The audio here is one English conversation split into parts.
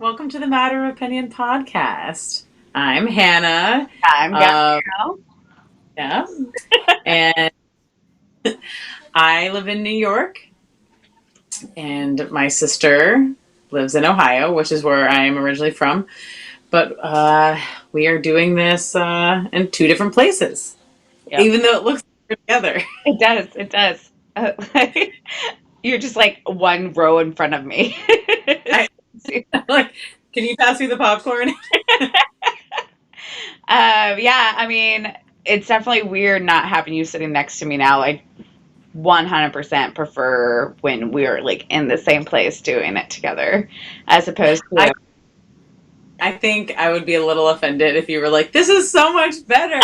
Welcome to the Matter of Opinion podcast. I'm Hannah. I'm Gabrielle. Yeah. And I live in New York, and my sister lives in Ohio, which is where I am originally from. But we are doing this in two different places, Yep. even though it looks like we're together. It does. It does. You're just like one row in front of me. I, like, can you pass me the popcorn? Yeah, I mean, it's definitely weird not having you sitting next to me now. I 100% prefer when we're like in the same place doing it together, as opposed to. I think I would be a little offended if you were like, "This is so much better."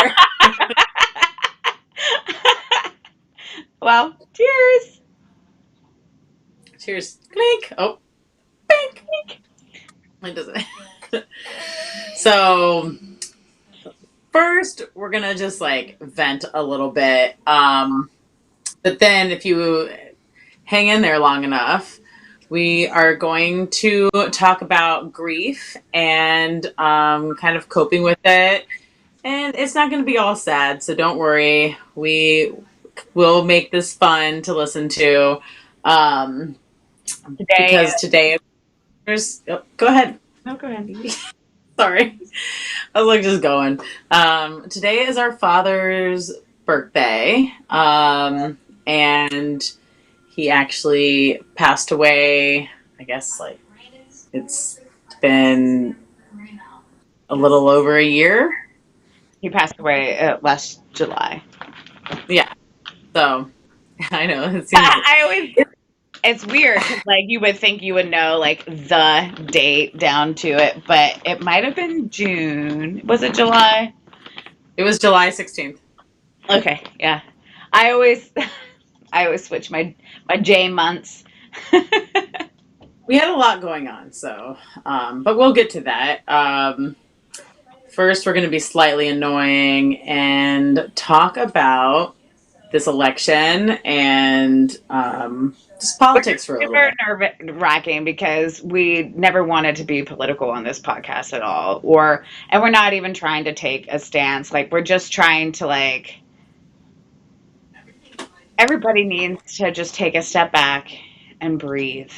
Well, cheers. Cheers. Clink. Oh, pink. It doesn't. So first, we're gonna just like vent a little bit. But then, if you hang in there long enough, we are going to talk about grief and kind of coping with it. And it's not going to be all sad, so don't worry. We will make this fun to listen to. Um, Today. because today there's. Oh, go ahead. No, go ahead. Sorry. I was like just going. Today is our father's birthday. And he actually passed away, I guess, like it's been a little over a year. He passed away last July. Yeah. So I know it seems. I always It's weird because, like, you would think you would know, like, the date down to it, but it might have been June. Was it July? It was July 16th. Okay, yeah. I always, I always switch my J months. We had a lot going on, so, but we'll get to that. First, we're going to be slightly annoying and talk about this election and just politics for a little bit. Nerve-wracking because we never wanted to be political on this podcast at all, and we're not even trying to take a stance. Like, we're just trying to, like, everybody needs to just take a step back and breathe,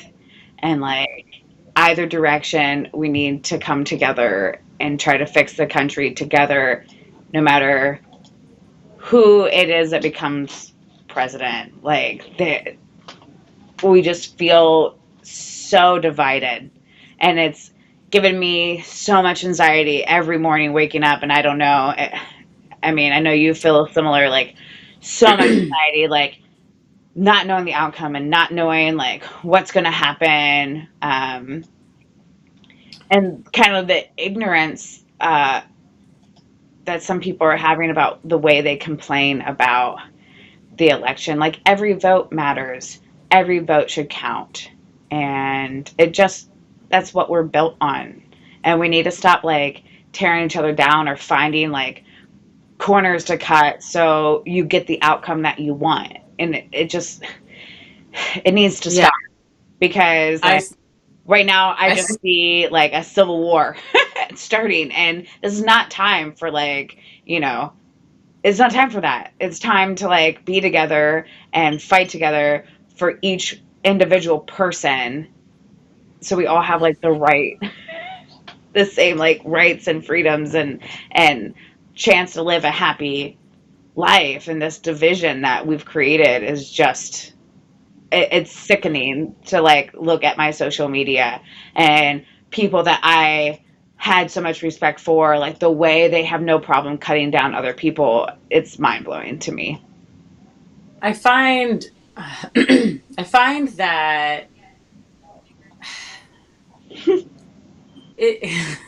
and, like, either direction, we need to come together and try to fix the country together, no matter who it is that becomes president. Like, we just feel so divided, and it's given me so much anxiety every morning waking up, and I don't know. I mean, I know you feel similar, like, so much anxiety, like, not knowing the outcome and not knowing, like, what's going to happen, and kind of the ignorance that some people are having about the way they complain about the election. Like, every vote matters. Every vote should count. And that's what we're built on. And we need to stop, like, tearing each other down or finding, like, corners to cut so you get the outcome that you want. And it needs to stop. Because, like, right now, I just see, like, a civil war starting, and this is not time for, like, it's not time for that. It's time to, like, be together and fight together for each individual person, so we all have, like, the same, like, rights and freedoms and chance to live a happy life. And this division that we've created is just, it's sickening to, like, look at my social media and people that I had so much respect for, like, the way they have no problem cutting down other people. It's mind-blowing to me. I find that it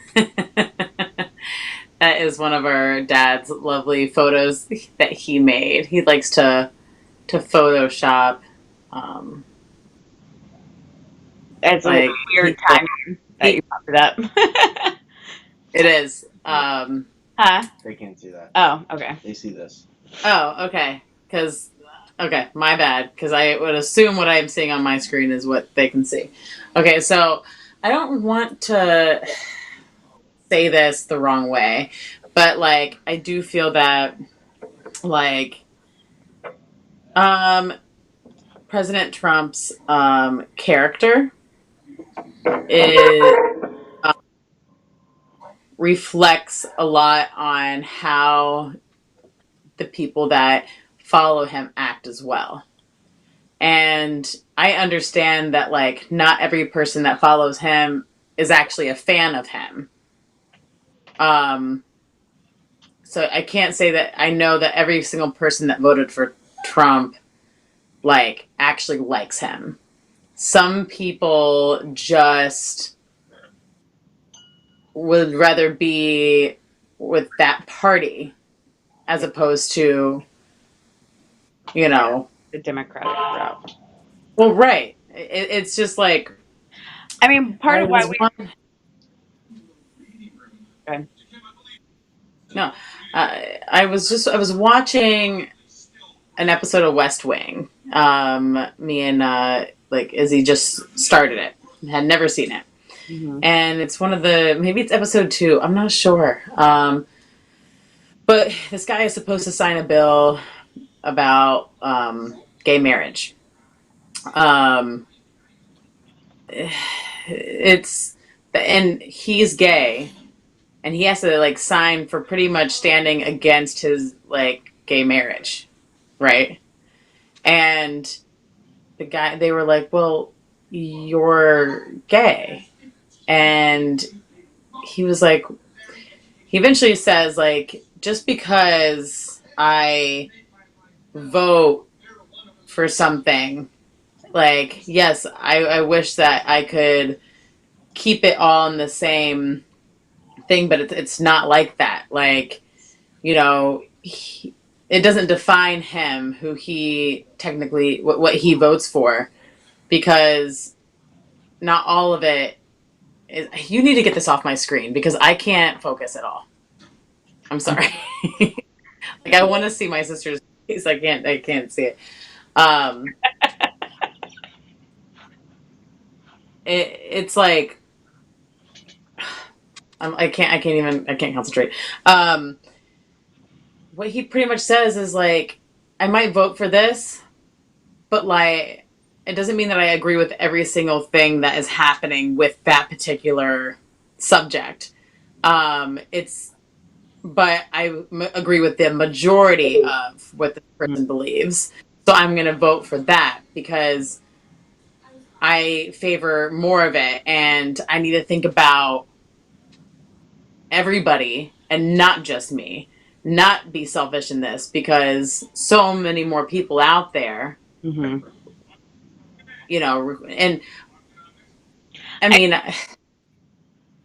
that is one of our dad's lovely photos that he made. He likes to Photoshop. It's like, a weird timing that you popped it up. It is. Huh? They can't see that. Oh, okay. They see this. Oh, okay. Okay, my bad. Because I would assume what I'm seeing on my screen is what they can see. Okay, so I don't want to say this the wrong way, but like I do feel that like um President Trump's character is reflects a lot on how the people that follow him act as well. And I understand that like not every person that follows him is actually a fan of him. Um so I can't say that I know that every single person that voted for Trump like actually likes him. Some people just would rather be with that party as opposed to, you know, The Democratic route. well, right. It's just like I mean, part I of why was we. one. Good. No, I was watching an episode of West Wing. Me and like Izzy just started it. Had never seen it, Mm-hmm. and it's one of the maybe it's episode 2. I'm not sure. But this guy is supposed to sign a bill about gay marriage. Um, it's and he's gay, and he has to like sign for pretty much standing against his like gay marriage, right? And the guy, they were like, "Well, you're gay," and he was like, he eventually says like, just because I vote for something, like, yes, I wish that I could keep it all in the same thing, but it's not like that. Like, you know, it doesn't define him who he technically, what he votes for, because not all of it is, you need to get this off my screen because I can't focus at all. I'm sorry. Like I want to see my sister's face. I can't see it. Um, it's like, I can't concentrate. Um, what he pretty much says is like, I might vote for this, but like, it doesn't mean that I agree with every single thing that is happening with that particular subject. It's, but agree with the majority of what the person believes. So I'm going to vote for that because I favor more of it, and I need to think about everybody and not just me. Not be selfish in this because so many more people out there, Mm-hmm. you know, and I I, mean,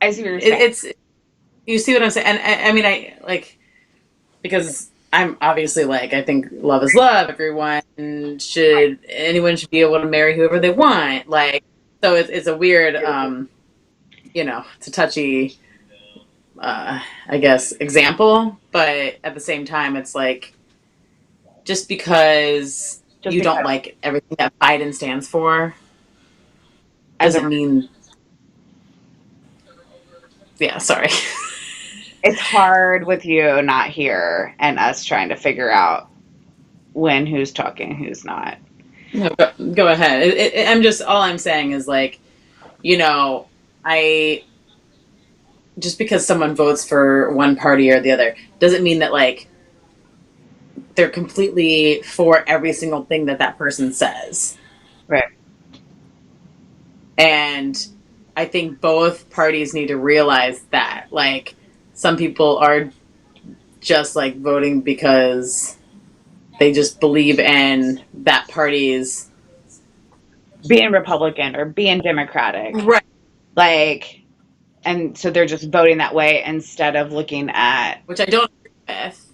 I see what you're saying. it's, you see what I'm saying? And I mean, I like, because I'm obviously like, I think love is love. Anyone should be able to marry whoever they want. Like, so it's a weird, you know, it's a touchy, I guess, example. But at the same time, it's like, just because Just you don't because like everything that Biden stands for as a doesn't mean, yeah, sorry. it's hard with you not here and us trying to figure out when who's talking, who's not. No, go ahead. I'm just, all I'm saying is like, you know, I, just because someone votes for one party or the other doesn't mean that like they're completely for every single thing that that person says. Right. And I think both parties need to realize that like some people are just like voting because they just believe in that party's, Being Republican or being Democratic. right, Like, and so they're just voting that way instead of looking at which I don't agree with.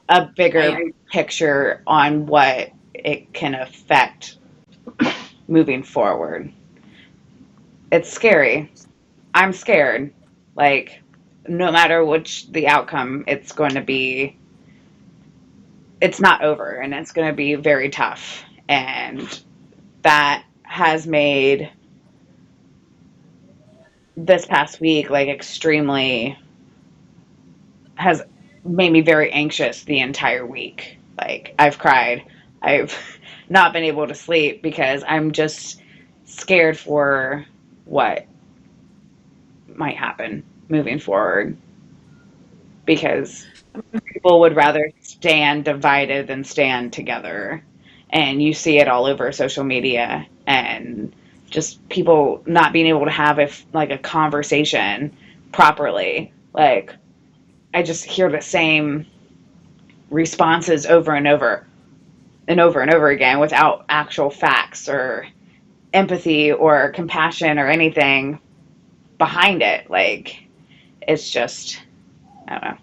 a bigger I picture on what it can affect moving forward. It's scary. I'm scared. Like, no matter which the outcome, it's going to be, it's not over and it's going to be very tough. And that has made this past week, like, extremely has made me very anxious the entire week. Like, I've cried. I've not been able to sleep because I'm just scared for what might happen moving forward, because people would rather stand divided than stand together. And you see it all over social media, and just people not being able to have a conversation properly. Like, I just hear the same responses over and over and over and over again without actual facts or empathy or compassion or anything behind it. Like, it's just, I don't know.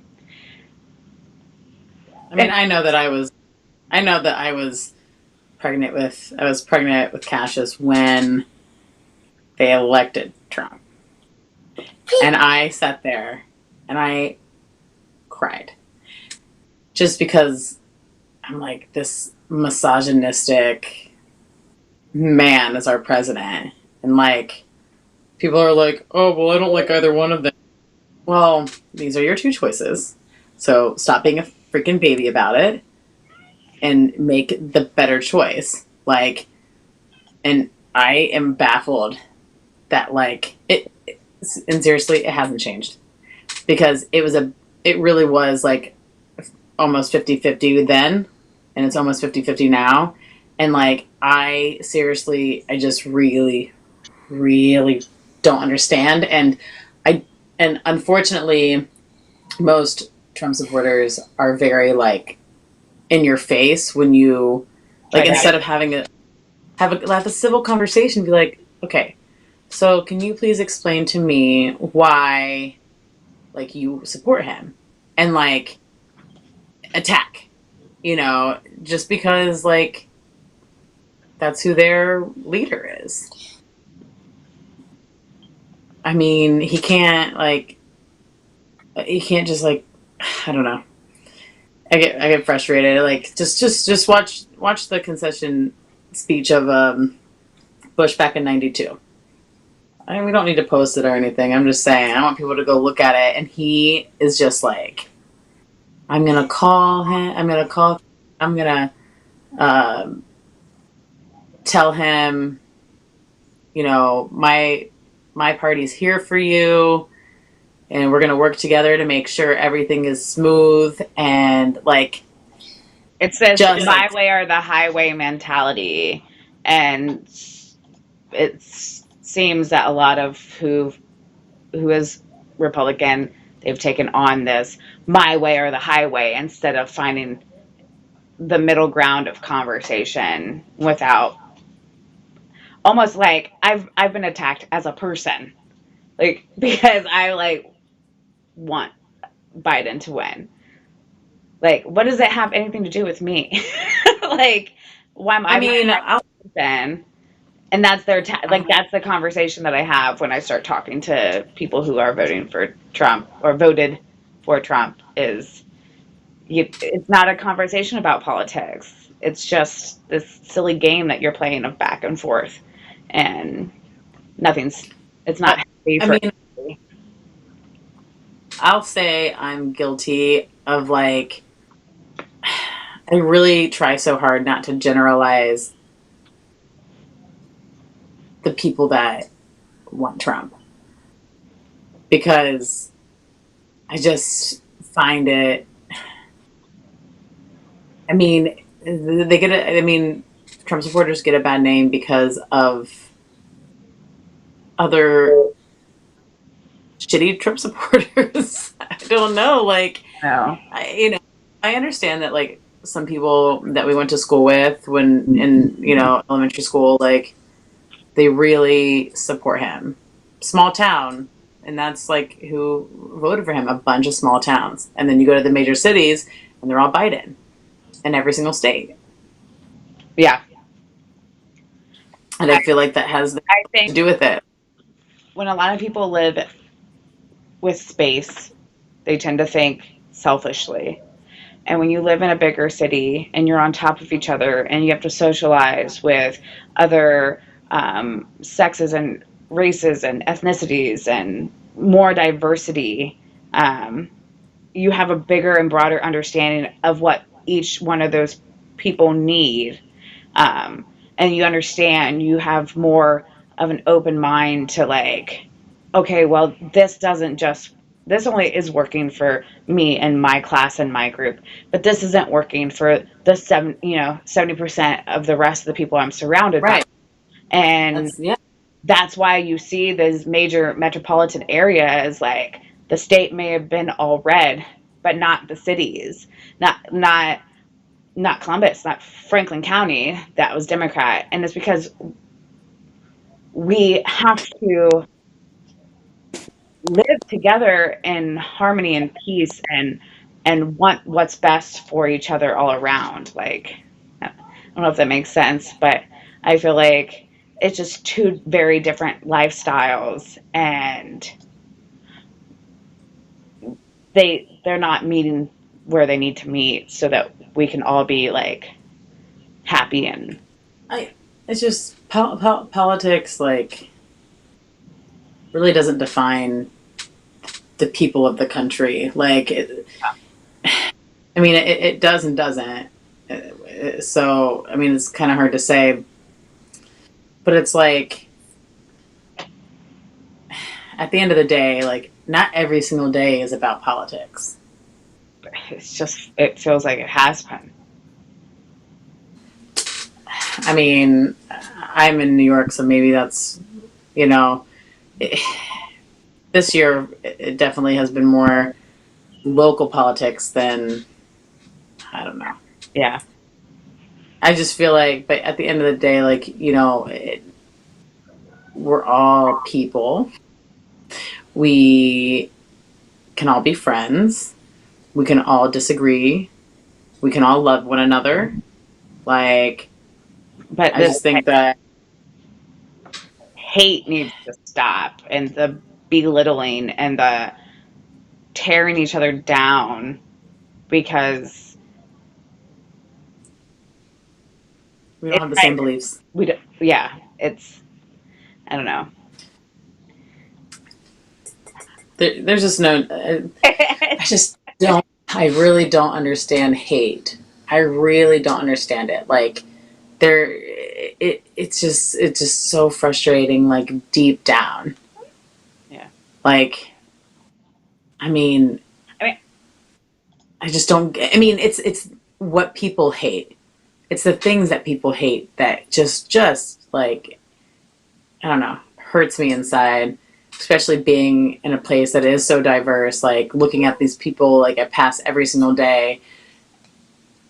I mean, And I know that I was pregnant with Cassius when they elected Trump. And I sat there and I cried. Just because I'm like, this misogynistic man is our president. And like, people are like, oh, well, I don't like either one of them. Well, these are your two choices. So stop being a freaking baby about it and make the better choice. Like, and I am baffled that, like, and seriously, it hasn't changed because it really was like almost 50-50 then, and it's almost 50-50 now. And like, I just really, really don't understand. I, and unfortunately, most Trump supporters are very like in your face when you try like, to instead of have a civil conversation, be like, okay, so can you please explain to me why like you support him, and like attack, just because like that's who their leader is. I mean, he can't just like, I don't know. I get frustrated. Like, just watch the concession speech of Bush back in '92. I mean, we don't need to post it or anything. I'm just saying, I want people to go look at it. And he is just like, I'm gonna call him. I'm gonna um, tell him, my party's here for you, and we're gonna work together to make sure everything is smooth and like It's this just my like way or the highway mentality. And it seems that a lot of who is Republican, they've taken on this my way or the highway instead of finding the middle ground of conversation without, almost like I've been attacked as a person, like, because I like want Biden to win. Like, what does it have anything to do with me? Like, why am I I being mean, then? And that's like, that's the conversation that I have when I start talking to people who are voting for Trump or voted for Trump. Is it's not a conversation about politics. It's just this silly game that you're playing of back and forth, and nothing's. It's not happy I for mean, anybody. I'll say I'm guilty of like, I really try so hard not to generalize the people that want Trump, because I just find it. I mean, I mean, Trump supporters get a bad name because of other shitty Trump supporters. I don't know. Like, No. I understand that like some people that we went to school with when in elementary school, like they really support him. Small town, and that's like who voted for him. A bunch of small towns, and then you go to the major cities, and they're all Biden in every single state. Yeah, And I feel like that has I to think do with it. when a lot of people live with space, they tend to think selfishly. And when you live in a bigger city and you're on top of each other and you have to socialize with other sexes and races and ethnicities and more diversity, um, you have a bigger and broader understanding of what each one of those people need. Um, and you understand, you have more of an open mind to like, okay, well, this only is working for me and my class and my group, but this isn't working for the 70% of the rest of the people I'm surrounded by. Right. And That's yeah. that's why you see these major metropolitan areas, like the state may have been all red, but not the cities, not Columbus, not Franklin County, that was Democrat. And it's because we have to live together in harmony and peace and want what's best for each other all around. Like, I don't know if that makes sense, but I feel like it's just two very different lifestyles, and they're not meeting where they need to meet so that we can all be like happy. And I it's just politics like really doesn't define the people of the country. Like I mean it does and doesn't. So I mean it's kind of hard to say, but it's like at the end of the day, like not every single day is about politics. it feels like it has been. I mean, I'm in New York, so maybe that's you know, it, this year it definitely has been more local politics than I don't know. Yeah. I just feel like, but at the end of the day, like we're all people. We can all be friends. We can all disagree. We can all love one another. Like But I just think that hate needs to stop, and the belittling and the tearing each other down, because we don't it's have the same beliefs. we don't, yeah, it's, I don't know. There's just no. I just don't. I really don't understand hate. I really don't understand it. Like it's just so frustrating. Like deep down. Yeah. Like I mean, I mean, I just don't. I mean, it's what people hate. It's the things that people hate that just like I don't know hurts me inside. Especially being in a place that is so diverse, like looking at these people like I pass every single day,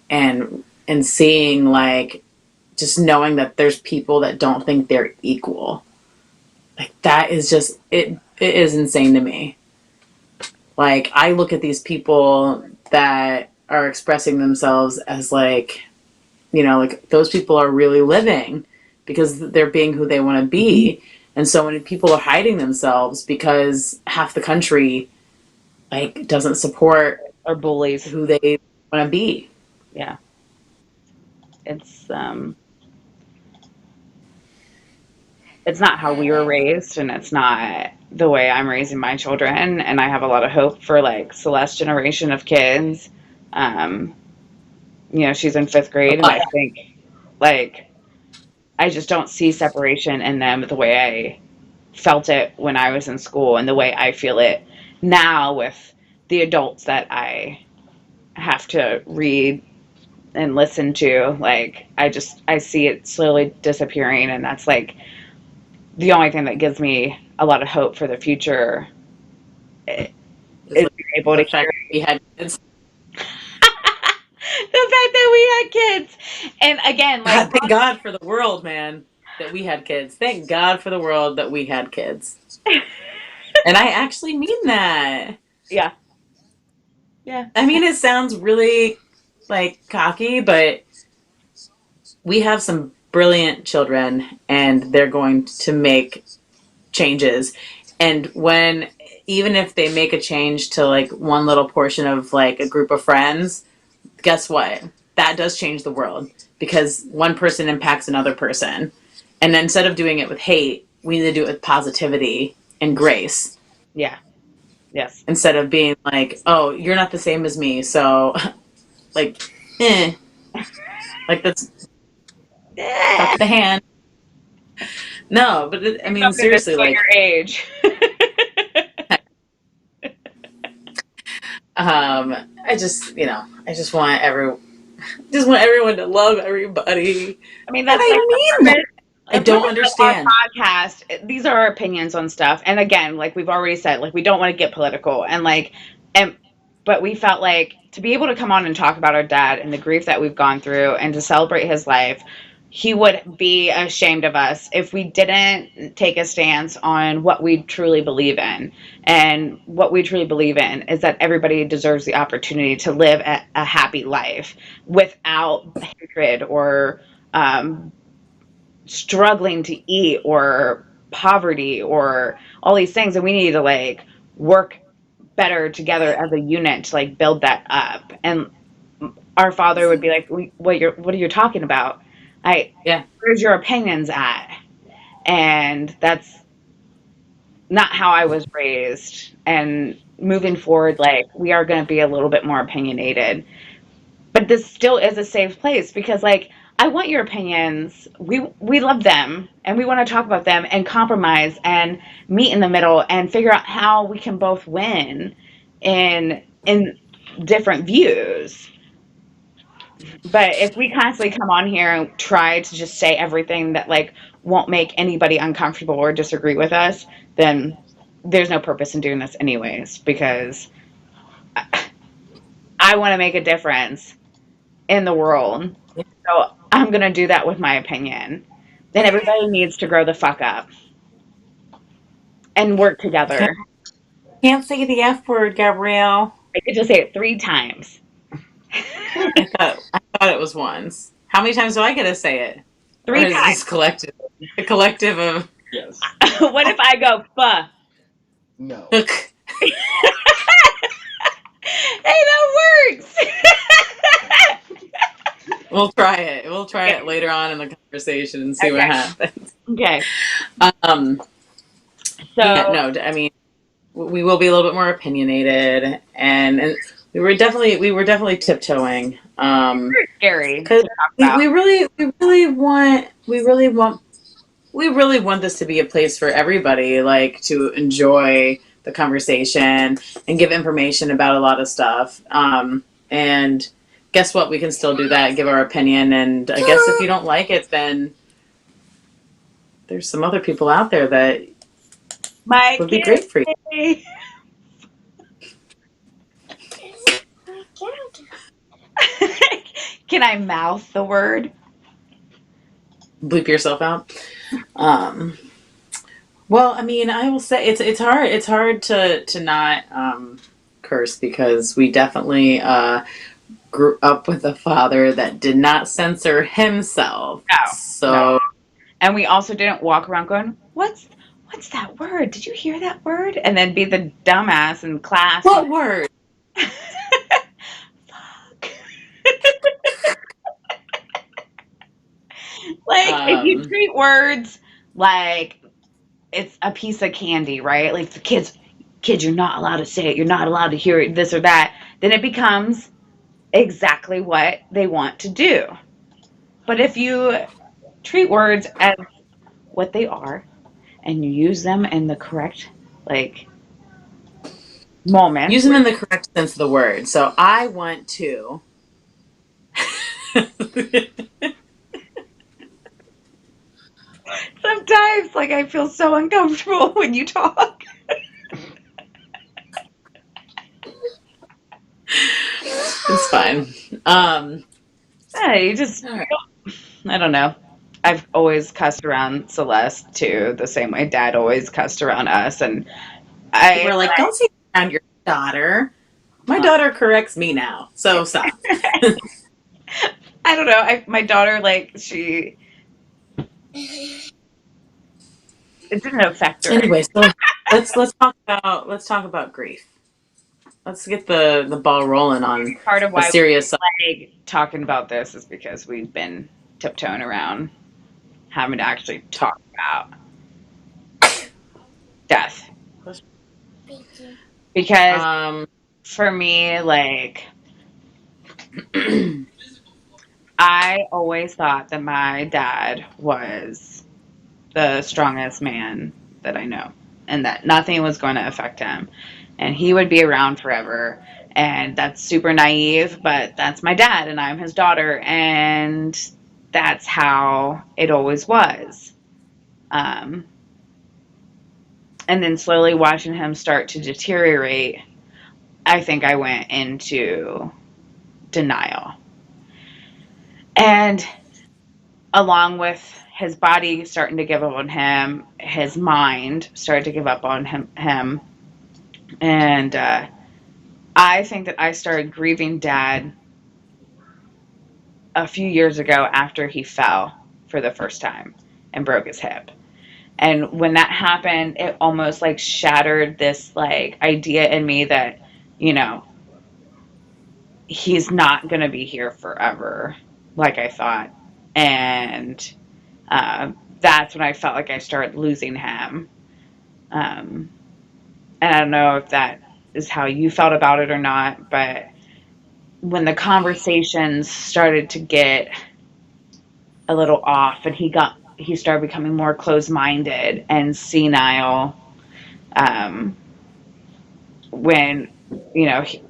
and seeing like just knowing that there's people that don't think they're equal. Like that is just it is insane to me. Like I look at these people that are expressing themselves as like like those people are really living because they're being who they want to be. And so many people are hiding themselves because half the country like doesn't support or bullies. who they want to be. Yeah. It's it's not how we were raised, and it's not the way I'm raising my children, and I have a lot of hope for like Celeste's generation of kids. Um, she's in 5th grade, and I think like I just don't see separation in them the way I felt it when I was in school, and the way I feel it now with the adults that I have to read and listen to. Like I see it slowly disappearing, and that's like the only thing that gives me a lot of hope for the future is It's like being able to the hear fact that we had kids. the fact that we had kids. And again, like, God, thank God for the world, man, that we had kids. Thank God for the world that we had kids. And I actually mean that. yeah, yeah, I mean, it sounds really like cocky, but we have some brilliant children and they're going to make changes. And when, even if they make a change to like one little portion of like a group of friends, guess what? That does change the world because one person impacts another person. And instead of doing it with hate, we need to do it with positivity and grace Yeah. Yes. instead of being like, oh, you're not the same as me. So, like, like that's Eh, fuck the hand. No, but I do mean, something to seriously, show like, your age. um, I just, I just want everyone to love everybody. And I mean, that's like I the mean that. purpose. I The don't purpose of our understand. podcast. These are our opinions on stuff, and again, like we've already said, like we don't want to get political, and and but we felt like to be able to come on and talk about our dad and the grief that we've gone through, and to celebrate his life. He would be ashamed of us if we didn't take a stance on what we truly believe in. And what we truly believe in is that everybody deserves the opportunity to live a happy life without hatred or um, struggling to eat or poverty or all these things. And we need to like work better together as a unit to like build that up. And our father would be like, what are you talking about? I Yeah. Where's your opinions at? And that's not how I was raised. And moving forward, like we are going to be a little bit more opinionated, but this still is a safe place because like I want your opinions. We love them and we want to talk about them and compromise and meet in the middle and figure out how we can both win in different views. But if we constantly come on here and try to just say everything that like won't make anybody uncomfortable or disagree with us, then there's no purpose in doing this anyways because I want to make a difference in the world. So I'm going to do that with my opinion. Then everybody needs to grow the fuck up and work together. Can't say the F word, Gabrielle. I get to say it 3 times. I thought it was once. How many times do I get to say it? Or Three is times. this collective? The collective of Yes. What if I go, fuh? No. hey, Hey, that works. we'll try it. We'll try it later on in the conversation and see what Okay. happens. Okay. Um yeah, So, no, I mean we will be a little bit more opinionated and we were definitely tiptoeing. very scary Cuz to talk we, about. we really we really want this to be a place for everybody, like to enjoy the conversation and give information about a lot of stuff. And guess what? We can still do that, give our opinion. And I guess if you don't like it, then there's some other people out there that My would be great for you. kitty. Can I mouth the word? Bleep yourself out. Um, well, I mean, I will say it's hard. It's hard to not curse because we definitely grew up with a father that did not censor himself. No, no. So And we also didn't walk around going, what's that word? Did you hear that word? And then be the dumbass in class. what word? Fuck. Like if you Um, treat words like it's a piece of candy, right? Like the kids, you're not allowed to say it. You're not allowed to hear it, this or that. Then it becomes exactly what they want to do. But if you treat words as what they are and you use them in the correct like use moments. them in the correct sense of the word. So I want to. Sometimes like I feel so uncomfortable when you talk. It's fine. Um, Yeah, you just all right. I don't know. I've always cussed around Celeste too, the same way Dad always cussed around us, and I We're like, don't say that around your daughter. My uh, daughter corrects me now, so stop. I don't know. My daughter like it didn't affect her. Anyway, so let's talk about grief. Let's get the ball rolling on Part of a why serious. we like talking about this is because we've been tiptoeing around having to actually talk about. death. Because Um, for me, like, I always thought that my dad was the strongest man that I know, and that nothing was going to affect him, and he would be around forever. And that's super naive, but that's my dad, and I'm his daughter, and that's how it always was. Um, and then slowly watching him start to deteriorate, I think I went into denial. And along with his body starting to give up on him, his mind started to give up on him. And I think that I started grieving dad a few years ago after he fell for the first time and broke his hip. And when that happened, it almost like shattered this like idea in me that, you know, he's not going to be here forever like I thought. And uh, that's when I felt like I started losing him. Um, and I don't know if that is how you felt about it or not, but when the conversations started to get a little off and he started becoming more closed-minded and senile, um, when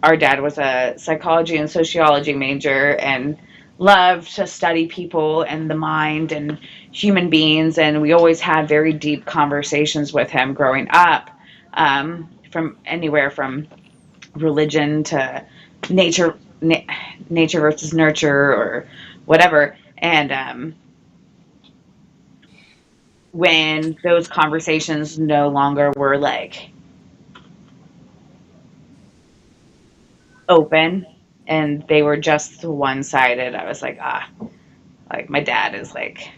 our dad was a psychology and sociology major and loved to study people and the mind and human beings, and we always had very deep conversations with him growing up, from anywhere from religion to nature na- nature versus nurture or whatever. And when those conversations no longer were like open and they were just one-sided, I was like, like my dad is like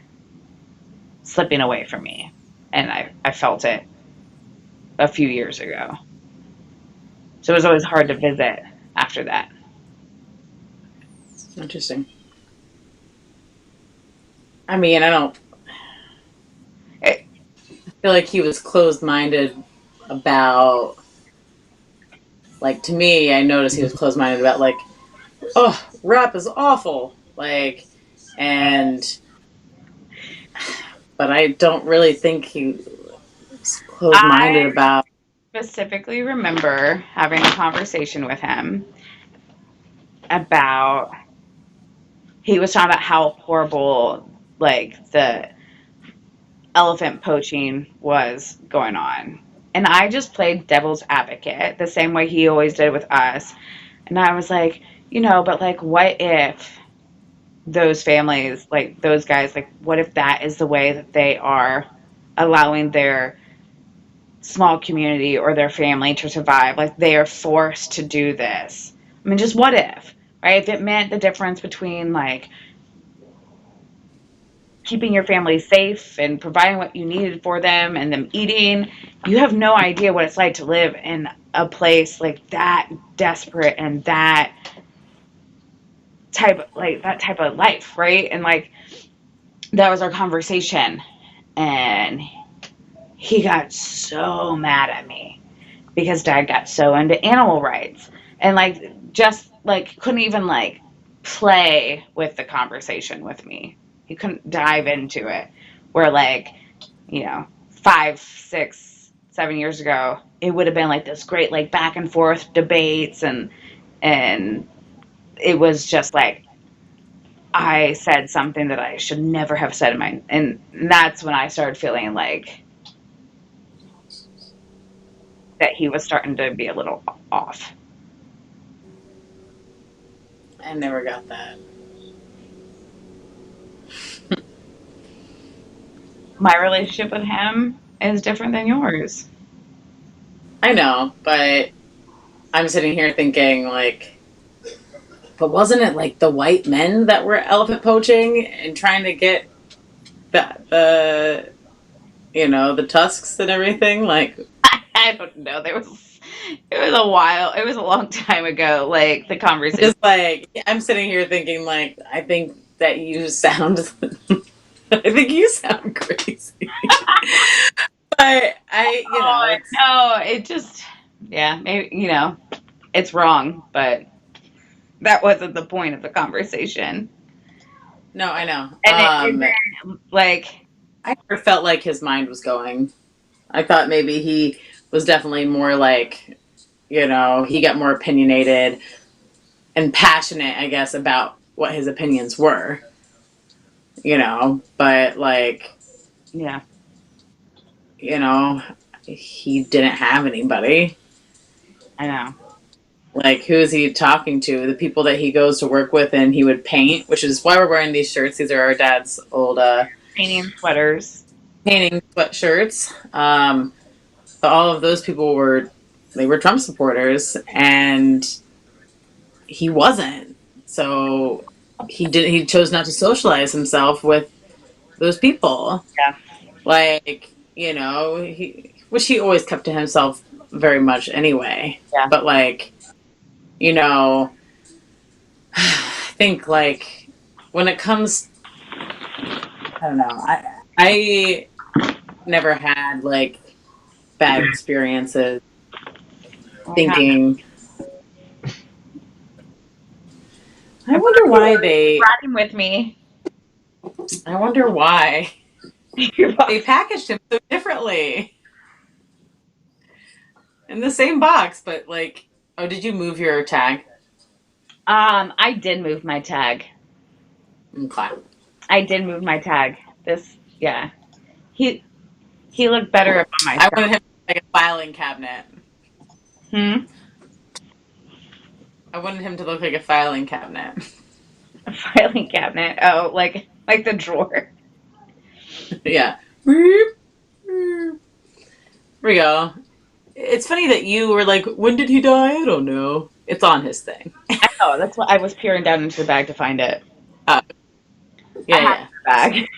slipping away from me. And I felt it a few years ago. So it was always hard to visit after that. interesting. I mean, I don't It, feel like he was closed minded about, like, to me, I noticed he was closed minded about, like, oh, rap is awful. Like, and, but I don't really think he was closed minded I about, specifically remember having a conversation with him about, he was talking about how horrible like the elephant poaching was going on. And I just played devil's advocate the same way he always did with us. And I was like, but like, what if those families, like those guys, like, what if that is the way that they are allowing their small community or their family to survive? Like, they are forced to do this. I mean, just what if, right? If it meant the difference between like keeping your family safe and providing what you needed for them and them eating, you have no idea what it's like to live in a place like that, desperate, and that type of life, right? And like, that was our conversation, and he got so mad at me because dad got so into animal rights and like just like couldn't even like play with the conversation with me. He couldn't dive into it. Where like, 5, 6, 7 years ago, it would have been like this great like back and forth debates, and it was just like I said something that I should never have said in my, and that's when I started feeling like that he was starting to be a little off. I never got that. My relationship with him is different than yours. I know, but I'm sitting here thinking, like, but wasn't it like the white men that were elephant poaching and trying to get the tusks and everything? Like, I don't know. It was a while. It was a long time ago. Like the conversation. just like, I'm sitting here thinking, like, I think that you sound, I think you sound crazy. But I, Oh, it's no, it just, yeah, maybe, it's wrong, but that wasn't the point of the conversation. no, I know. And it like, I never felt like his mind was going. I thought maybe he was definitely more like, he got more opinionated and passionate, I guess, about what his opinions were, but like, yeah, you know, he didn't have anybody. I know. Like, who is he talking to? The people that he goes to work with and he would paint, which is why we're wearing these shirts. These are our dad's old Painting sweaters. painting sweatshirts. But all of those people they were Trump supporters, and he wasn't. So he chose not to socialize himself with those people. Yeah, Like, which he always kept to himself very much anyway. yeah. But like, I think like when it comes, I don't know. I never had like bad experiences I have. thinking. I I thought wonder you why were they. riding with me. I wonder why You they packaged him so differently in the same box. But like, oh, did you move your tag? I did move my tag. Okay. I did move my tag. Yeah. He he looked better up on my I shirt. wanted him like a filing cabinet. Hmm. I wanted him to look like a filing cabinet. A filing cabinet. Oh, like the drawer. Yeah. Here we go. It's funny that you were like, when did he die? I don't know. It's on his thing. I know. That's what I was peering down into the bag to find it. Uh, I yeah, have yeah. the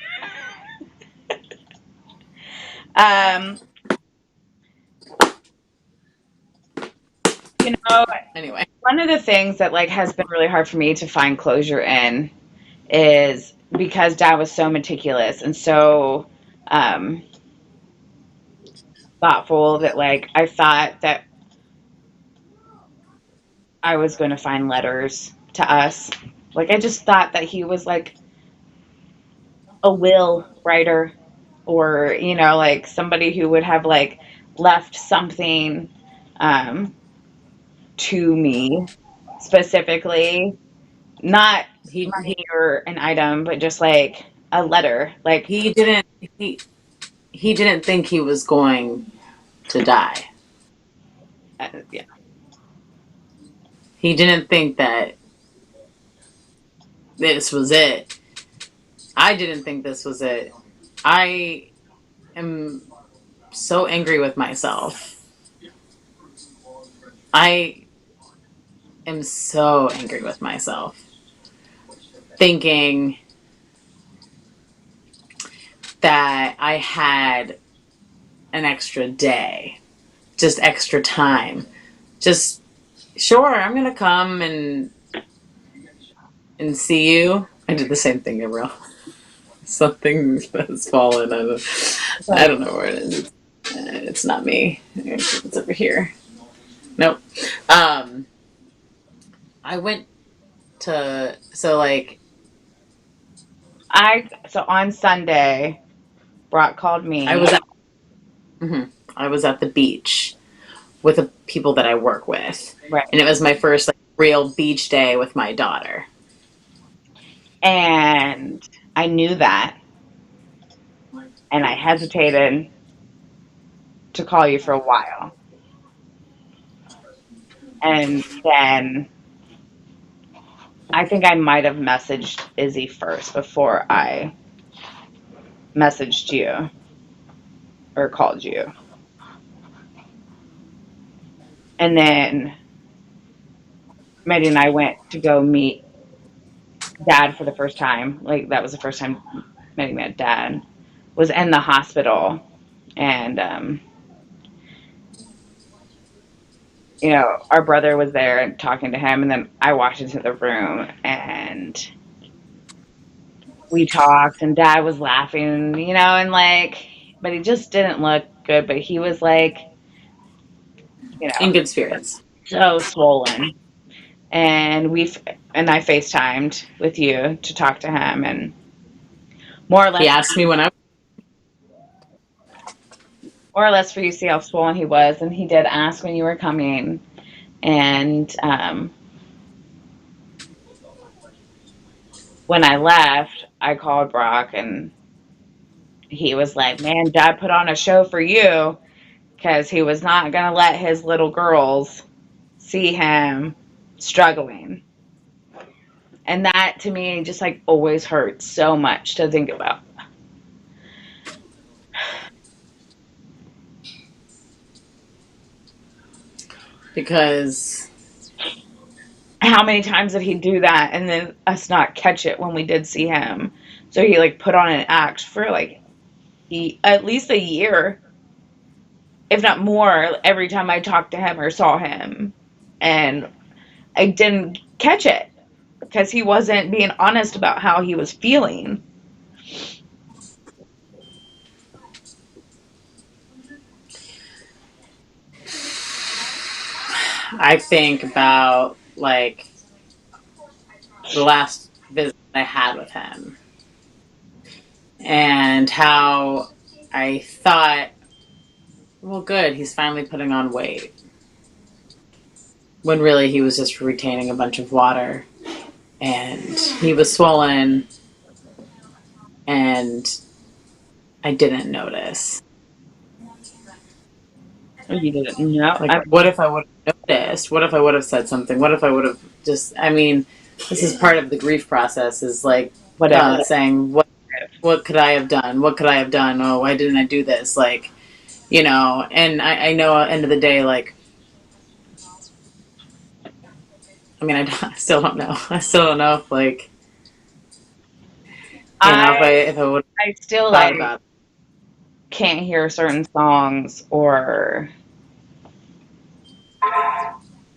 bag. Um, you know, Anyway, one of the things that has been really hard for me to find closure in is because Dad was so meticulous and so um, thoughtful that I thought that I was going to find letters to us. I just thought that he was a will writer, or somebody who would have left something um, to me specifically, not he money or an item, but just a letter. he didn't he didn't think he was going to die. Yeah, He didn't think that this was it. I didn't think this was it. I am so angry with myself. I am so angry with myself. Thinking that I had an extra day, just extra time. Just sure, I'm gonna come and see you. I did the same thing, Gabriel. Something has fallen. I don't know where it is. It's not me. It's over here. Nope. Um, I went to so on Sunday, Brock called I me. was at I was at the beach with the people that I work with, Right. and it was my first real beach day with my daughter. And I knew that, and I hesitated to call you for a while. And then I think I might have messaged Izzy first before I messaged you or called you. And then Maddie and I went to go meet Dad for the first time. That was the first time Maddie met Dad. Was in the hospital, and our brother was there and talking to him, and then I walked into the room and we talked, and Dad was laughing, and but he just didn't look good, but he was like, In good spirits. so swollen. And and I FaceTimed with you to talk to him, and more or He less, asked me when I for you to see how swollen he was. And he did ask when you were coming. And when I left, I called Brock, and he was like, "Man, Dad put on a show for you because he was not going to let his little girls see him struggling." And that to me just like always hurts so much to think about. because How many times did he do that and then us not catch it when we did see him? So he like put on an act for like at least a year, if not more, every time I talked to him or saw him. And I didn't catch it because he wasn't being honest about how he was feeling. I think about like the last visit I had with him and how I thought, well, good, he's finally putting on weight. When really he was just retaining a bunch of water and he was swollen and I didn't notice. You didn't know. Like, what if I would have noticed? What if I would have said something? What if I would have I mean, this is part of the grief process is like Whatever. saying, what could I have done? What could I have done? Oh, why didn't I do this? Like, and I know at the end of the day, like, I mean, I still don't know. I still don't know if, like, if I would I still have thought like about can't hear certain songs or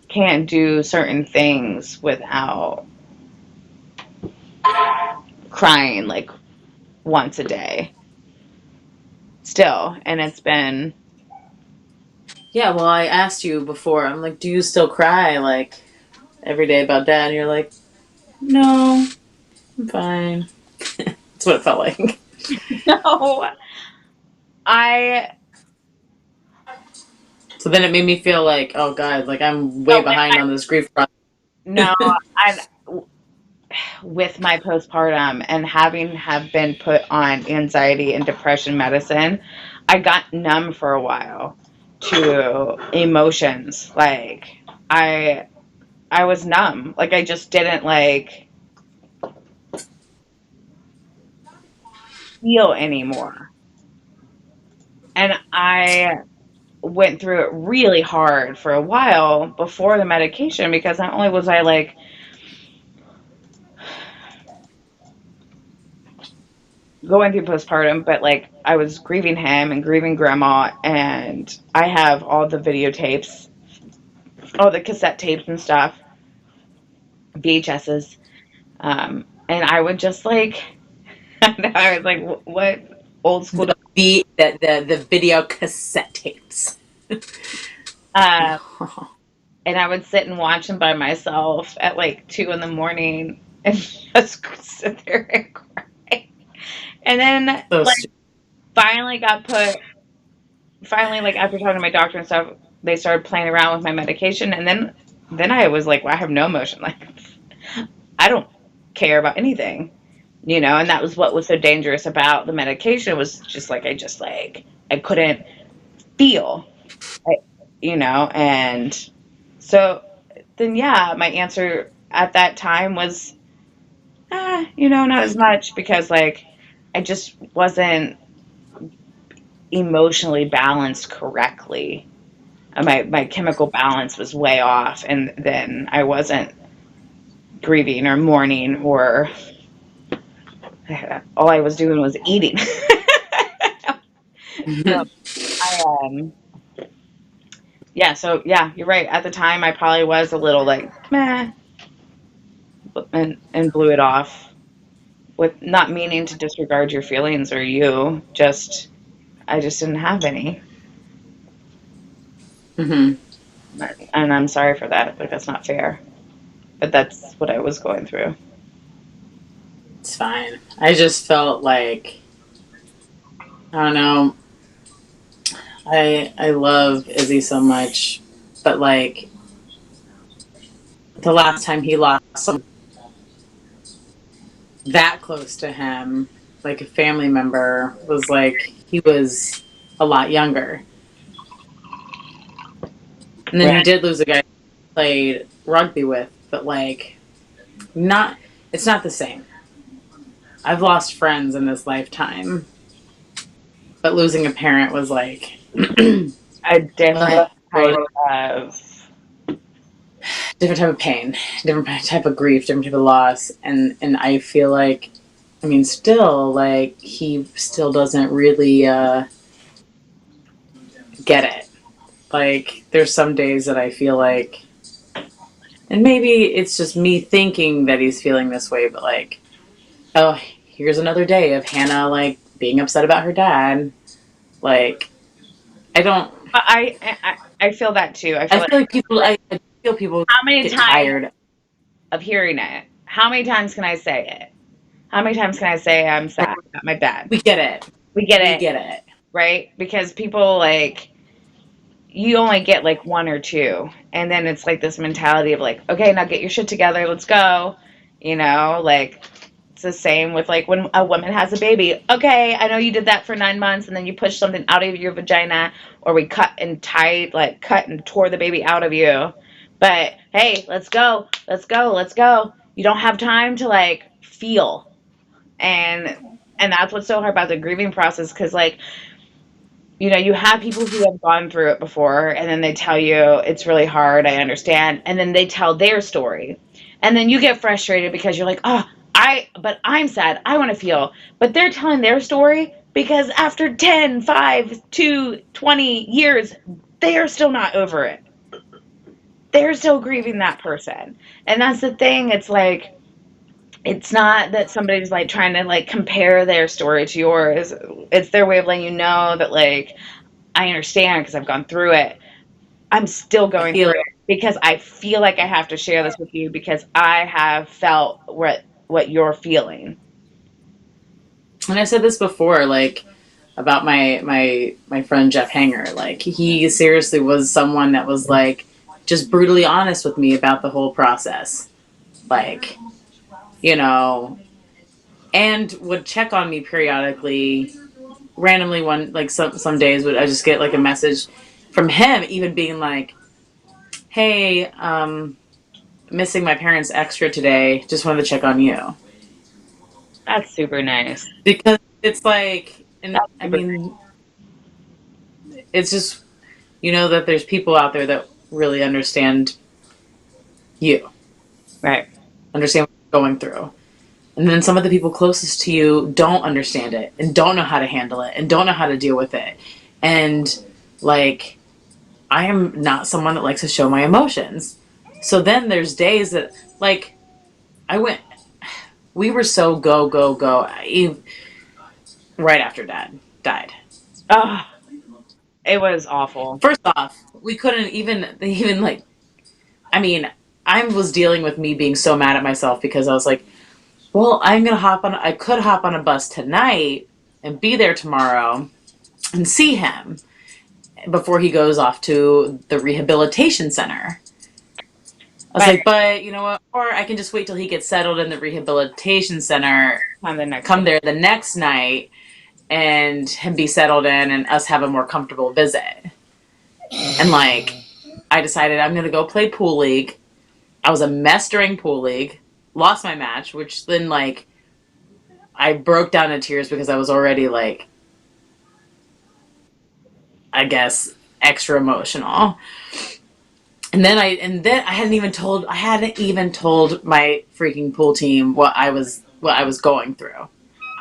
can't do certain things without crying like once a day still. And it's been, Yeah, well, I asked you before. I'm like, do you still cry like every day about Dad? And you're like, no, I'm fine. That's what it felt like. no, I, So then it made me feel like, oh God, like I'm way no, with behind on this grief process. no, I, with my postpartum and having have been put on anxiety and depression medicine, I got numb for a while to emotions. Like I, I was numb. Like I just didn't like feel anymore. And I went through it really hard for a while before the medication because not only was I like going through postpartum, but like I was grieving him and grieving grandma, and I have all the videotapes, all the cassette tapes and stuff, VHSs, and I would just like, I was like, what old school? The video cassette tapes. Uh, and I would sit and watch them by myself at like 2 in the morning and just sit there and cry. And then So like finally got put finally like after talking to my doctor and stuff, they started playing around with my medication, and then I was like, well, I have no emotion. Like I don't care about anything. And that was what was so dangerous about the medication was just like I couldn't feel. I, and so then yeah, my answer at that time was not as much because like I just wasn't emotionally balanced correctly. My chemical balance was way off, and then I wasn't grieving or mourning, or all I was doing was eating. So I yeah, so yeah, you're right. At the time, I probably was a little like meh, and blew it off with not meaning to disregard your feelings or you. Just I just didn't have any. Hmm. And I'm sorry for that. Like, that's not fair. But that's what I was going through. It's fine. I just felt like, I don't know. I love Izzy so much, but like the last time he lost someone that close to him, like a family member, was like he was a lot younger. And then Right. he did lose a guy he played rugby with, but like not it's not the same. I've lost friends in this lifetime, but losing a parent was like A different type different of. type of pain, different type of grief, different type of loss, and I feel like, I mean, still like he still doesn't really get it. Like there's some days that I feel like, and maybe it's just me thinking that he's feeling this way, but like, oh, here's another day of Hannah like being upset about her dad. Like I don't. I feel that too. I I feel like feel like people. I feel people how many get times tired. of hearing it? How many times can I say it? How many times can I say I'm sad about my dad? We get it. We get We it, get it. right? Because people like you only get like one or two, and then it's like this mentality of like, okay, now get your shit together, let's go. Like it's the same with like when a woman has a baby. Okay, I know you did that for 9 months, and then you pushed something out of your vagina, or we cut and tore the baby out of you. But hey, let's go, let's go, let's go. You don't have time to like feel, and that's what's so hard about the grieving process because like you have people who have gone through it before and then they tell you it's really hard, I understand, and then they tell their story. And then you get frustrated because you're like, "Oh, but I'm sad. I want to feel." But they're telling their story because after 10, 5, 2, 20 years, they are still not over it. They're still grieving that person. And that's the thing. It's like it's not that somebody's like trying to like compare their story to yours. It's their way of letting you know that like I understand because I've gone through it. I'm still I going feel through it. it because I feel like I have to share this with you because I have felt what you're feeling. And I said this before, like about my friend Jeff Hanger. Like he seriously was someone that was like just brutally honest with me about the whole process. Like, you know, and would check on me periodically, randomly. One like some days would I just get like a message from him, even being like, "Hey, missing my parents extra today. Just wanted to check on you." That's super nice. Because it's like, and That's I super mean, it's just that there's people out there that really understand you, right. understand what you're going through. And then some of the people closest to you don't understand it and don't know how to handle it and don't know how to deal with it. And like, I am not someone that likes to show my emotions. So then there's days that, like, I went, we were so go, go, go, right after dad died. Oh, it was awful. First off, we couldn't even like, I mean, I was dealing with me being so mad at myself because I was like, well, I could hop on a bus tonight and be there tomorrow and see him before he goes off to the rehabilitation center. I was But like, but you know what? Or I can just wait till he gets settled in the rehabilitation center, on the next day. come there the next night, and him be settled in and us have a more comfortable visit. And like, I decided I'm going to go play pool league. I was a mess during pool league, lost my match, which then like I broke down in tears because I was already like, I guess, extra emotional. And then I hadn't even told my freaking pool team what I was going through.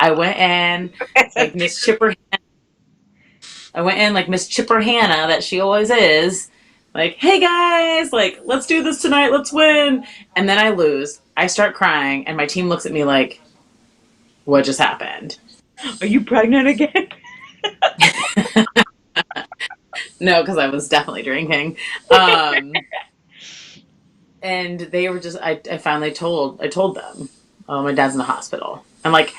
I went in like Miss Chipper I went in like Miss Chipper Hannah that she always is. Like, hey guys, like, let's do this tonight, let's win. And then I lose. I start crying, and my team looks at me like, what just happened? Are you pregnant again? No, because I was definitely drinking. Um, and they were just, I finally I told them, oh, my dad's in the hospital. And like,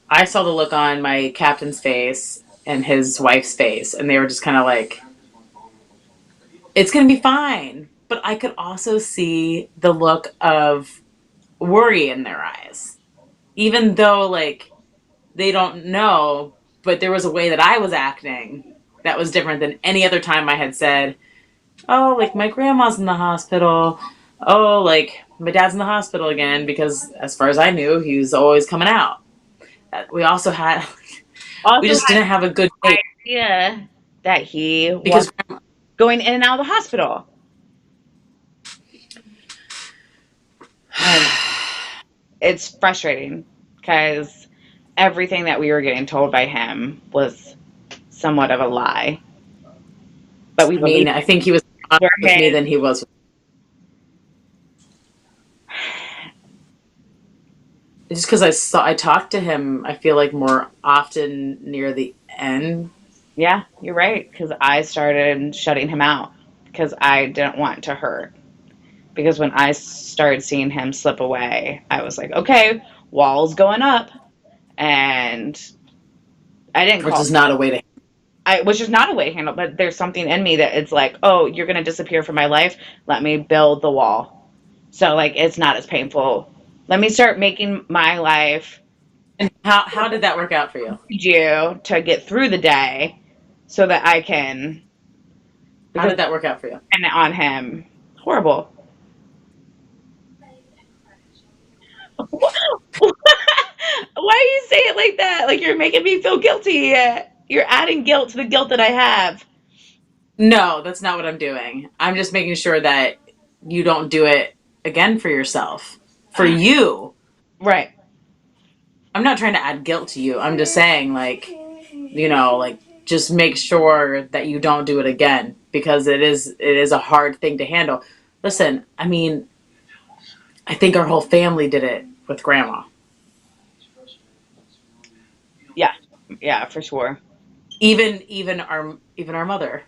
I saw the look on my captain's face and his wife's face, and they were just kind of like, it's going to be fine. But I could also see the look of worry in their eyes, even though, like, they don't know, but there was a way that I was acting that was different than any other time I had said, oh, like, my grandma's in the hospital. Oh, like, my dad's in the hospital again, because as far as I knew, he was always coming out. We also had, we Also just had didn't have a good no date idea that he was because going in and out of the hospital. And it's frustrating because everything that we were getting told by him was somewhat of a lie. But we I mean, believed I think he was honest we're with me his. than he was. Just because I talked to him, I feel like more often near the end. Yeah, you're right. Because I started shutting him out because I didn't want to hurt. Because when I started seeing him slip away, I was like, okay, wall's going up. And I didn't Which call. is not a way to. Which is not a way to handle, but there's something in me that it's like, oh, you're going to disappear from my life. Let me build the wall. So, like, it's not as painful. Let me start making my life And how did that work out for you? need you to get through the day so that I can, How because did that work out for you? and on him. Horrible. Why do you say it like that? Like you're making me feel guilty. You're adding guilt to the guilt that I have. No, that's not what I'm doing. I'm just making sure that you don't do it again for yourself. For you. Right. I'm not trying to add guilt to you. I'm just saying, like, like, just make sure that you don't do it again, because it is a hard thing to handle. Listen, I mean, I think our whole family did it with grandma. Yeah. Yeah, for sure. Even our mother.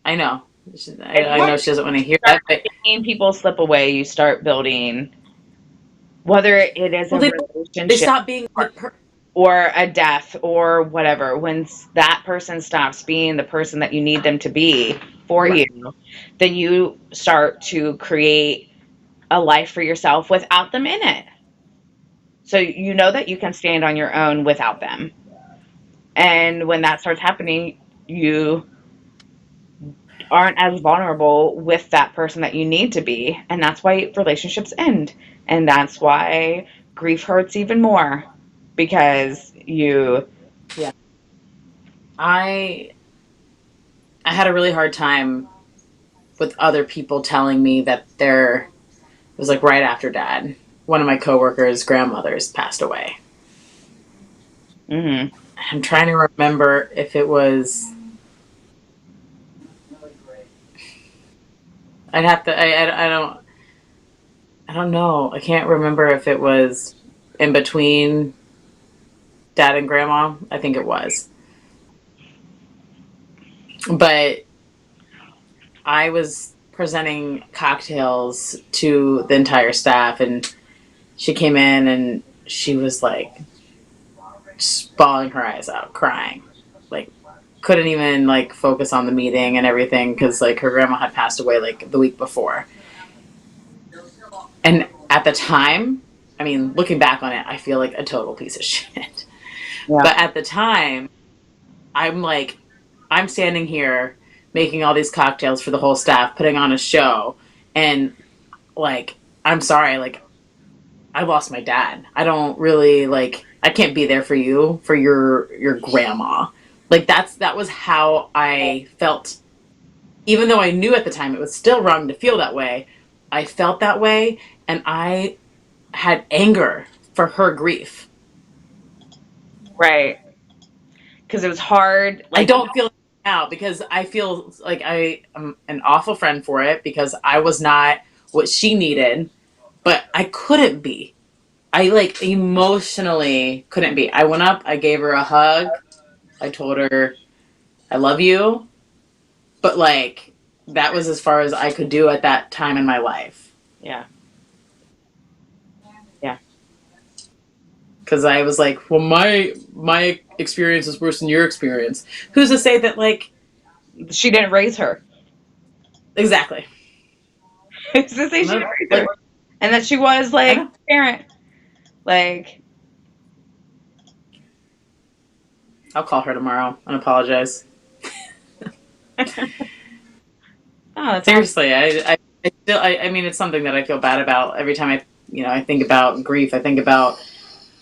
I know. It's I hard. know she doesn't want to hear Start that, but seeing people slip away. You start building, whether it is well, a they relationship stop being or a death or whatever. When that person stops being the person that you need them to be for right. you, then you start to create a life for yourself without them in it. So you know that you can stand on your own without them. And when that starts happening, you aren't as vulnerable with that person that you need to be. And that's why relationships end. And that's why grief hurts even more because you, Yeah. I I had a really hard time with other people telling me that it was like right after dad. One of my coworkers' grandmothers passed away. mm-hmm. I'm trying to remember if it was. I'd have to. I don't know. I can't remember if it was in between dad and grandma. I think it was. But I was presenting cocktails to the entire staff, and she came in and she was like just bawling her eyes out, crying. Like, couldn't even like focus on the meeting and everything because like her grandma had passed away like the week before. And at the time, I mean, looking back on it, I feel like a total piece of shit. Yeah. But at the time, I'm like, I'm standing here making all these cocktails for the whole staff, putting on a show, and like, I'm sorry, like, I lost my dad. I don't really like. I can't be there for you for your grandma. Like that was how I felt. Even though I knew at the time it was still wrong to feel that way, I felt that way, and I had anger for her grief. Right. Because it was hard. I Like, don't feel it now because I feel like I am an awful friend for it because I was not what she needed, but I couldn't be. I like emotionally couldn't be. I went up, I gave her a hug, I told her I love you, but like that was as far as I could do at that time in my life. Yeah. Yeah. Because I was like, well, my experience is worse than your experience. Who's to say that? Like, She didn't raise her. exactly. Who's to say she No, didn't raise like her? And that she was I like know. parent. Like, I'll call her tomorrow and apologize. oh, that's awesome. Seriously, I still, I mean, it's something that I feel bad about every time I think about grief. I think about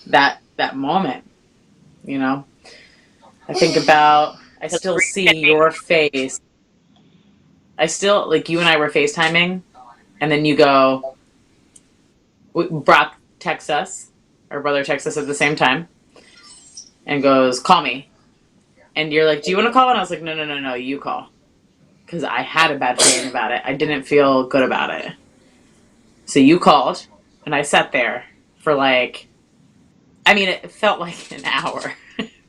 that moment. You know, I think about, I still see your face. I still, like, you and I were FaceTiming, and then you go, Brock texts us, our brother texts us at the same time, and goes, call me. And you're like, do you want to call? And I was like, no, no, no, no, you call. Because I had a bad feeling about it. I didn't feel good about it. So you called, and I sat there for like, I mean, it felt like an hour.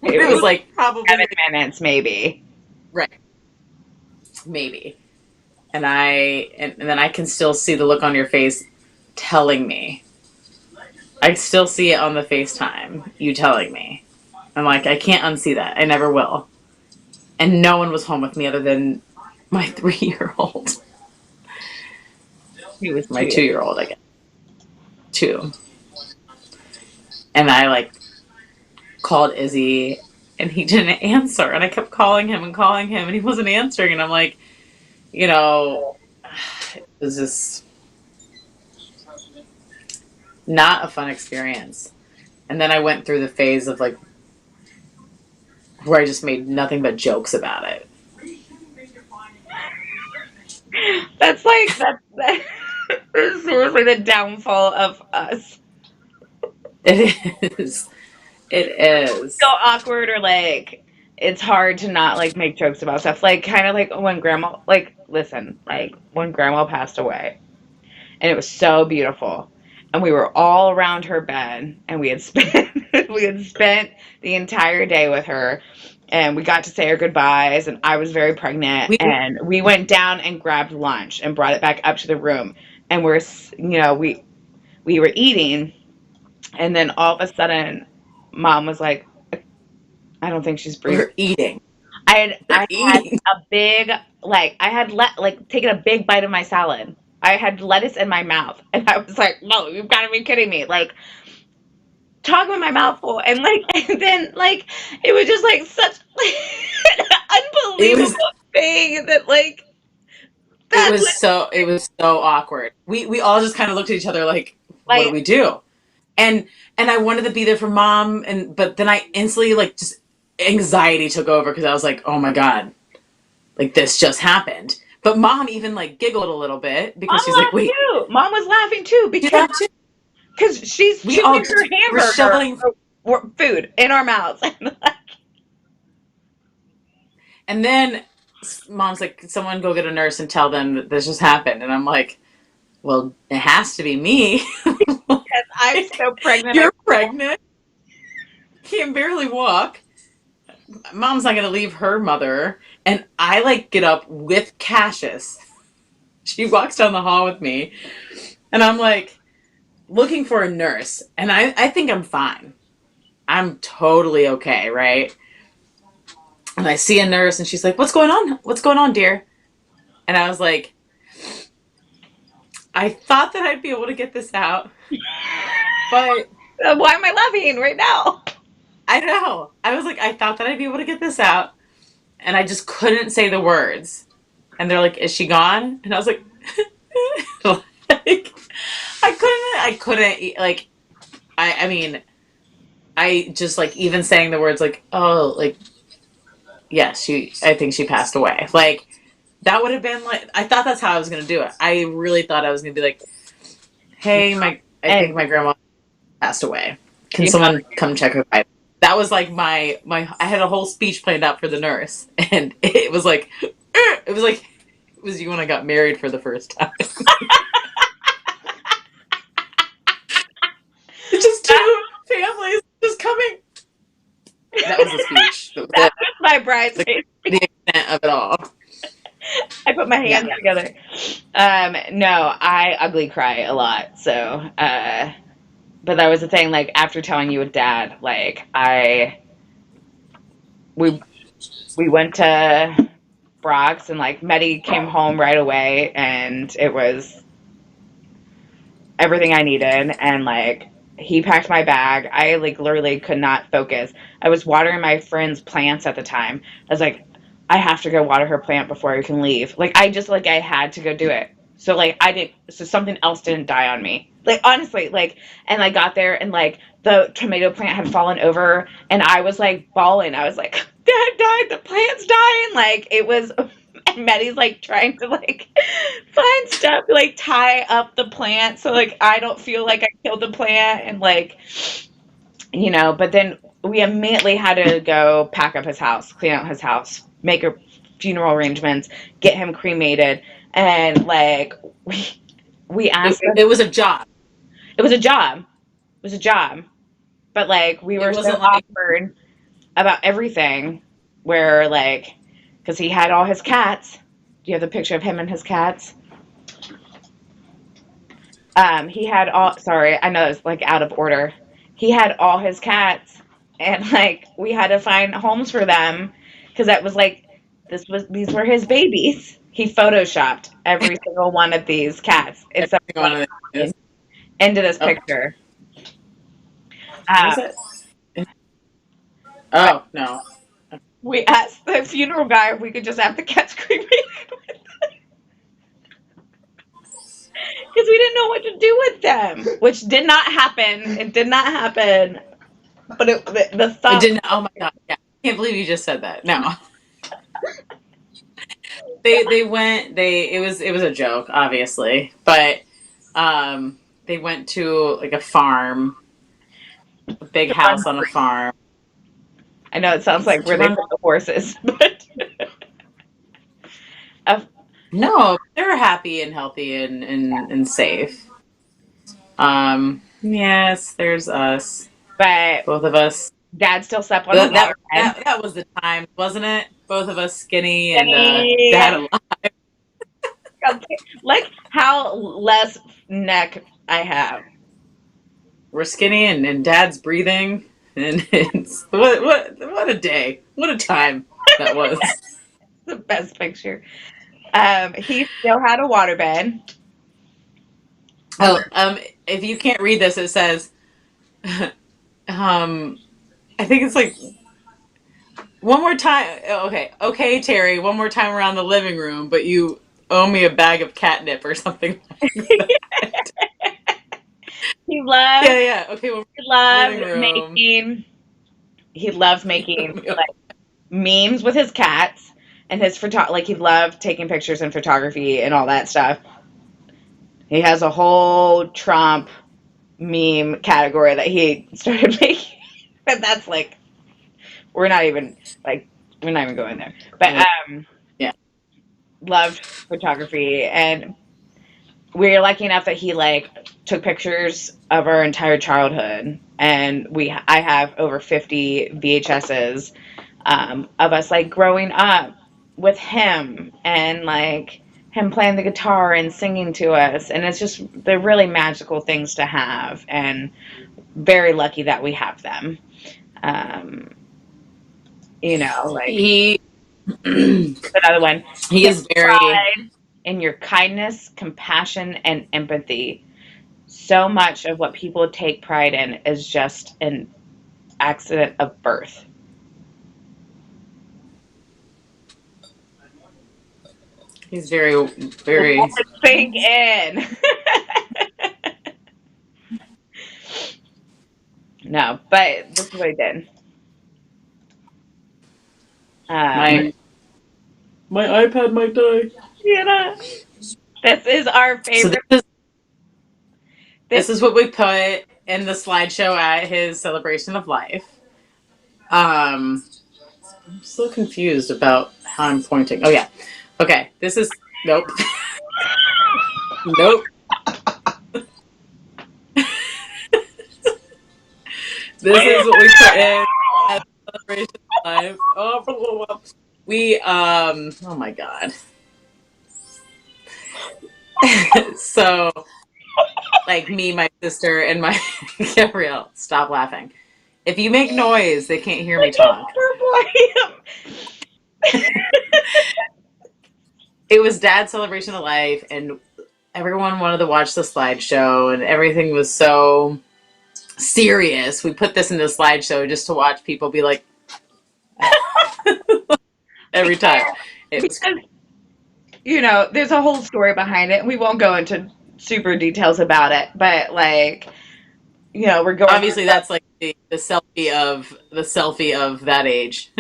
But It it was was like probably, 7 minutes, maybe. right, maybe. And then I can still see the look on your face telling me. I still see it on the FaceTime, you telling me. I'm like, I can't unsee that. I never will. And no one was home with me other than my 3-year old. He was My 2 years. 2-year old, I guess. 2. And I like called Izzy and he didn't answer. And I kept calling him and he wasn't answering. And I'm like, you know, it was just not a fun experience. And then I went through the phase of like where I just made nothing but jokes about it. That's like that is seriously the downfall of us. It is. It So is. awkward, or like it's hard to not like make jokes about stuff. Like kind of like when grandma, like listen, like when grandma passed away, and it was so beautiful, and we were all around her bed, and we had spent we had spent the entire day with her, and we got to say our goodbyes, and I was very pregnant, We and we went down and grabbed lunch and brought it back up to the room, and we were eating, and then all of a sudden mom was like, I don't think she's breathing. were eating. I We're had eating. a big, like I had taken a big bite of my salad. I had lettuce in my mouth, and I was like, "No, you've got to be kidding me!" Like talking with my mouth full, and like, and then like it was just like such an It was unbelievable thing that like it that was so it was so awkward. We all just kind of looked at each other like, what do like we do? And I wanted to be there for mom, and but then I instantly like just anxiety took over because I was like, oh my god, like this just happened. But mom even like giggled a little bit mom because she's like, laughed wait, too. Mom was laughing too she because laughed too. she's We all chewing just her were hamburger shoveling, or food in our mouths. and then mom's like, someone go get a nurse and tell them that this just happened, and I'm like, well, it has to be me. I'm so pregnant. You're pregnant, can't barely walk. Mom's not gonna leave her mother, and I like get up with Cassius. She walks down the hall with me, and I'm like looking for a nurse, and I think I'm fine. I'm totally okay, right? And I see a nurse, and she's like, "What's going on? What's going on, dear?" And I was like, "I thought that I'd be able to get this out, but Why am I laughing right now? I don't know." I was like, "I thought that I'd be able to get this out, and I just couldn't say the words." And they're like, "Is she gone?" And I was like, like I couldn't like I mean I just like even saying the words like, oh, like yes, I think she passed away. Like that would have been like, I thought that's how I was gonna do it. I really thought I was gonna be like, hey, I think And my grandma passed away. Can you know, someone come check her vital? That was like my I had a whole speech planned out for the nurse, and it was like it was you when I got married for the first time. It's just that, two families just coming. That was the speech. That was that it. my bridesmaid. the extent of it all. I put my hands Yeah. together. No, I ugly cry a lot. So, but that was the thing. Like after telling you with Dad, like we we went to Brock's and like Meddy came home right away, and it was everything I needed. And like he packed my bag. I like literally could not focus. I was watering my friend's plants at the time. I was like, I have to go water her plant before we can leave. Like I just like I had to go do it. So like I didn't. So something else didn't die on me. Like honestly, like and I got there and like the tomato plant had fallen over and I was like bawling. I was like, Dad died. The plant's dying. Like it was. And Meddy's like trying to like find stuff to like tie up the plant so like I don't feel like I killed the plant and like but then we immediately had to go pack up his house, clean out his house, make a funeral arrangements, get him cremated, and like we asked It was a job. it was a job. It was a job. But like we It were so wasn't like awkward about everything where like because he had all his cats. Do you have the picture of him and his cats? He had all. Sorry, I know it's like out of order. He had all his cats, and like we had to find homes for them because that was like these were his babies. He photoshopped every single one of these cats except for one of these. into this Oh, picture. what Uh, is it? Oh no. we asked the funeral guy if we could just have the cats cremated because we didn't know what to do with them, which did not happen. It did not happen. But the It thought. didn't. Oh my god. Yeah. I can't believe you just said that. No. They went. It was a joke, obviously, but they went to like a farm, a big house on a farm. I know it sounds like To where they run. put the horses, but uh, No, they were happy and healthy and safe. Yes, there's us, but both of us. Dad still slept on the That that waterbed. that, that was the time, wasn't it? Both of us skinny and Skinny. dad alive. Like how less neck I have. We're skinny and dad's breathing, and it's what a day, what a time that was. The best picture. He still had a waterbed. Oh, if you can't read this, it says, I think it's like one more time. Okay, Terry, one more time around the living room, but you owe me a bag of catnip or something like that. He loved, Yeah. Okay, well, he loved living room. making. He loved making like memes with his cats and his photo. Like he loved taking pictures and photography and all that stuff. He has a whole Trump meme category that he started making. But that's like we're not even like we're not even going there. But Yeah. loved photography and we are lucky enough that he like took pictures of our entire childhood and I have over 50 VHSs of us like growing up with him and like him playing the guitar and singing to us and it's just they're really magical things to have and very lucky that we have them. um like He another one. he Take is very. pride in your kindness, compassion, and empathy. So much of what people take pride in is just an accident of birth. He's very. Sink in. No, but this is what he did. My iPad might die. This is our So favorite. this is what we put in the slideshow at his celebration of life. I'm so confused about how I'm pointing. Oh yeah. Okay. This is nope. Nope. This is what we put in at the celebration life. Oh, we oh my god. So like me, my sister, and my Gabrielle, stop laughing. If you make noise, they can't hear me talk. It was Dad's celebration of life, and everyone wanted to watch the slideshow, and everything was so serious. We put this in the slideshow just to watch people be like every time. It was Because, there's a whole story behind it. We won't go into super details about it, but like, we're going through obviously stuff. that's like the selfie of that age.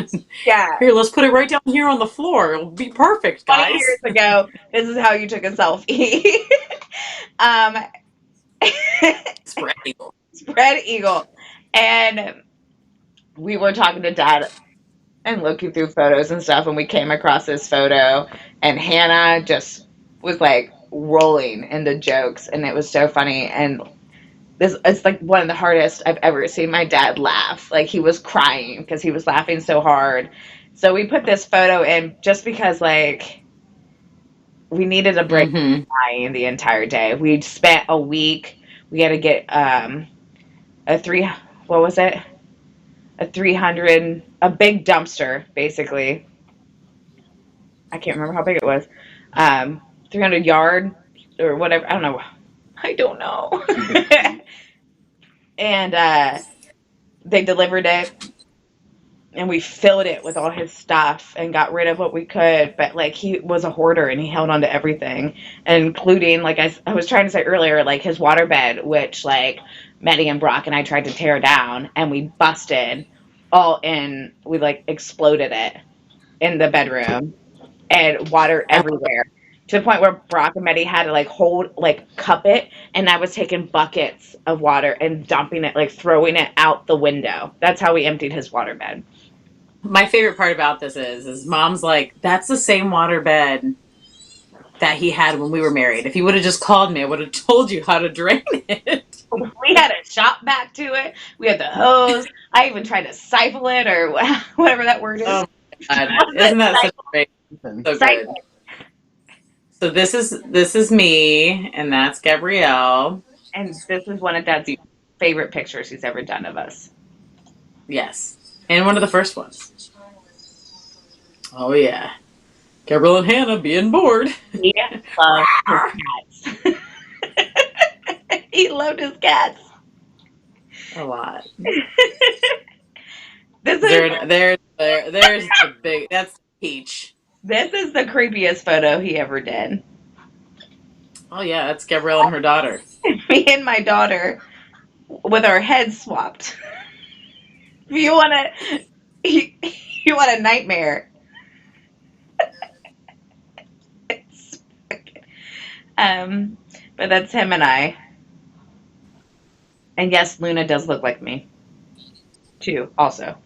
Yeah. Here, let's put it right down here on the floor. It'll be perfect, 20 years guys. ago, this is how you took a selfie. um, Spread eagle. Spread eagle. And we were talking to Dad and looking through photos and stuff, and we came across this photo, and Hannah just was like rolling into jokes, and it was so funny. And this it's like one of the hardest I've ever seen my dad laugh. Like he was crying because he was laughing so hard. So we put this photo in just because like we needed a break from Mm-hmm. crying the entire day. We'd spent a week. We had to get a three. What was it? A 300, a big dumpster, basically. I can't remember how big it was. 300 yard or whatever. I don't know. I don't know. And they delivered it, and we filled it with all his stuff and got rid of what we could. But like he was a hoarder and he held on to everything, including like I was trying to say earlier, like his waterbed, which like Maddie and Brock and I tried to tear down, and we busted all in. We like exploded it in the bedroom, and water everywhere. To the point where Brock and Maddie had to like hold, like cup it, and I was taking buckets of water and dumping it, like throwing it out the window. That's how we emptied his waterbed. My favorite part about this is Mom's like, that's the same water bed that he had when we were married. If he would have just called me, I would have told you how to drain it. We had a shop back to it. We had the hose. I even tried to siphon it, or whatever that word is. Oh my god, Was isn't it that such a great, so siphon? good? So this is me, and that's Gabrielle. And this is one of Dad's favorite pictures he's ever done of us. Yes, and one of the first ones. Oh yeah, Gabrielle and Hannah being bored He loved his cats. He loved his cats. a lot. This is There's the big. That's the peach. this is the creepiest photo he ever did. Oh yeah, that's Gabrielle and her daughter. Me and my daughter with our heads swapped. If you want to, you want a nightmare. Um, but that's him and I. And yes, Luna does look like me too. Also,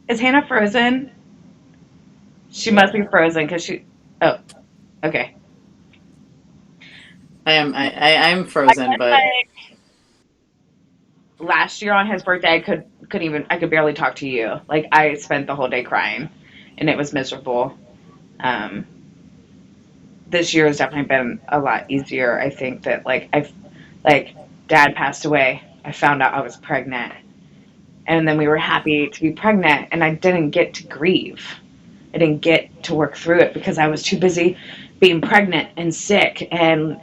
is Hannah frozen? She must be frozen because she. Oh, okay. I'm I frozen, guess but like last year on his birthday, I could barely talk to you. Like I spent the whole day crying, and it was miserable. Um, this year has definitely been a lot easier. I think that like Dad passed away. I found out I was pregnant, and then we were happy to be pregnant, and I didn't get to grieve. I didn't get to work through it because I was too busy being pregnant and sick, and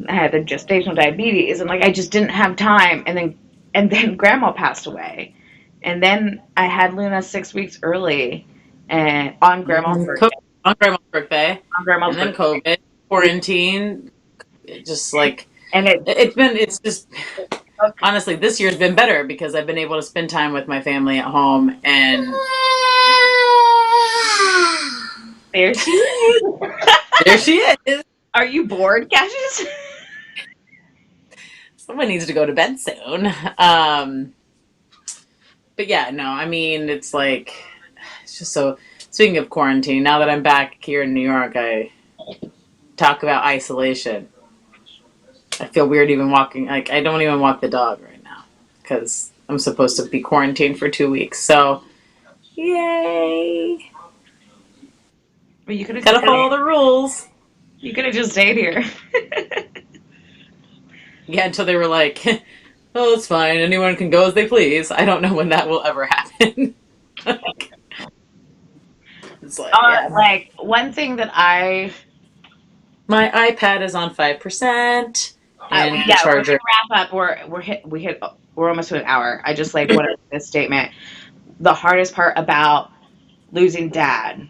I had the gestational diabetes, and like I just didn't have time. And then Grandma passed away, and then I had Luna 6 weeks early, and on Grandma's COVID birthday. on Grandma's birthday, On Grandma's and then birthday, COVID, quarantine. It just like and it it's just honestly this year's been better because I've been able to spend time with my family at home, and there she is. there she is. Are you bored, Cassius? Someone needs to go to bed soon. But yeah, no, I mean it's like it's just so. Speaking of quarantine, now that I'm back here in New York, I talk about isolation. I feel weird even walking. Like I don't even walk the dog right now because I'm supposed to be quarantined for 2 weeks. So, yay! But you could have just Gotta follow stayed. the rules. You could have just stayed here. Yeah, until they were like, oh, it's fine. Anyone can go as they please. I don't know when that will ever happen. It's like, yeah. Like one thing that My iPad is on 5%, and the yeah, we're charger. gonna wrap up. We're almost to an hour. I just like wanted this statement. The hardest part about losing dad,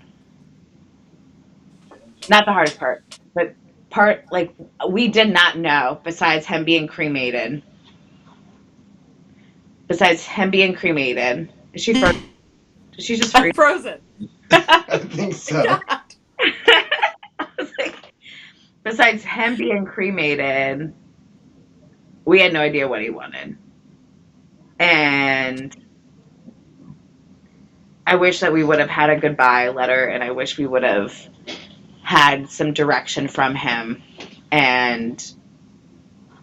not the hardest part, but part like we did not know besides him being cremated. Besides him being cremated, is she frozen? Did she just I'm freeze? frozen. I think so. God. I was like, besides him being cremated, we had no idea what he wanted. And I wish that we would have had a goodbye letter, and I wish we would have had some direction from him. And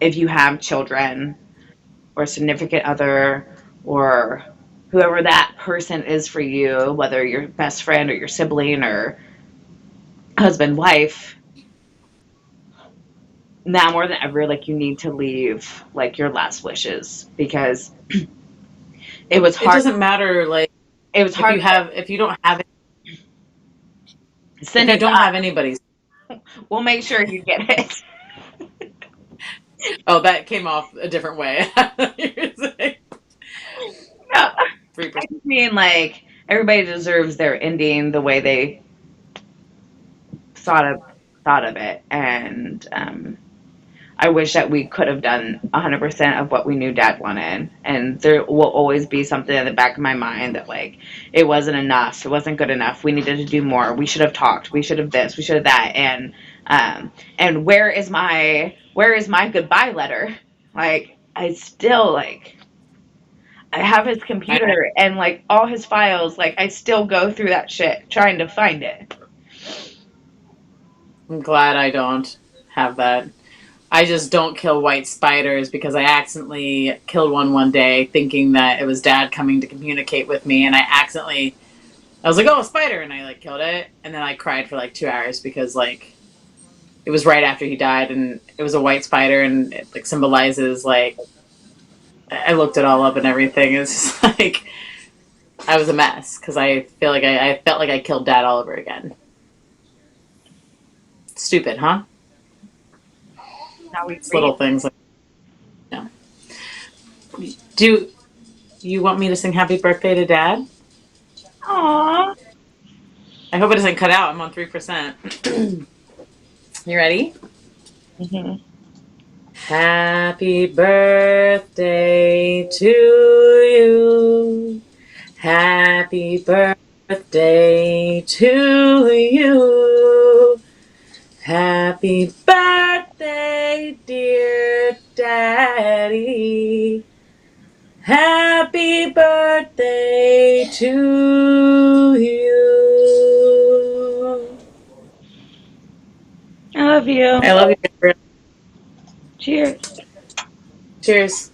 if you have children or significant other or whoever that person is for you, whether your best friend or your sibling or husband, wife, now more than ever, like you need to leave like your last wishes because it was It hard. doesn't matter, like, It was hard to if you don't have, send if it you to don't have us. anybody's. We'll make sure you get it. Oh, that came off a different way. You're saying No, 3%. I just mean like everybody deserves their ending the way they thought of thought of it, and I wish that we could have done 100% of what we knew Dad wanted. And there will always be something in the back of my mind that like it wasn't enough, it wasn't good enough. We needed to do more. We should have talked. We should have this. We should have that. And where is my goodbye letter? Like I still like I have his computer and like all his files. Like I still go through that shit trying to find it. I'm glad I don't have that. I just don't kill white spiders because I accidentally killed one day thinking that it was Dad coming to communicate with me, and I was like, oh, a spider, and I like killed it, and then I cried for like 2 hours because like it was right after he died, and it was a white spider, and it like symbolizes like I looked it all up and everything. It's just like I was a mess because I feel like I felt like I killed Dad all over again. Stupid, huh? Now we It's grieve. little things like, you know. Do you want me to sing Happy Birthday to Dad? Aww. I hope it doesn't cut out. I'm on 3%. You ready? Mm-hmm. Happy birthday to you. Happy birthday to you. Happy birthday, dear Daddy. Happy birthday to you. I love you. I love you. Cheers. Cheers.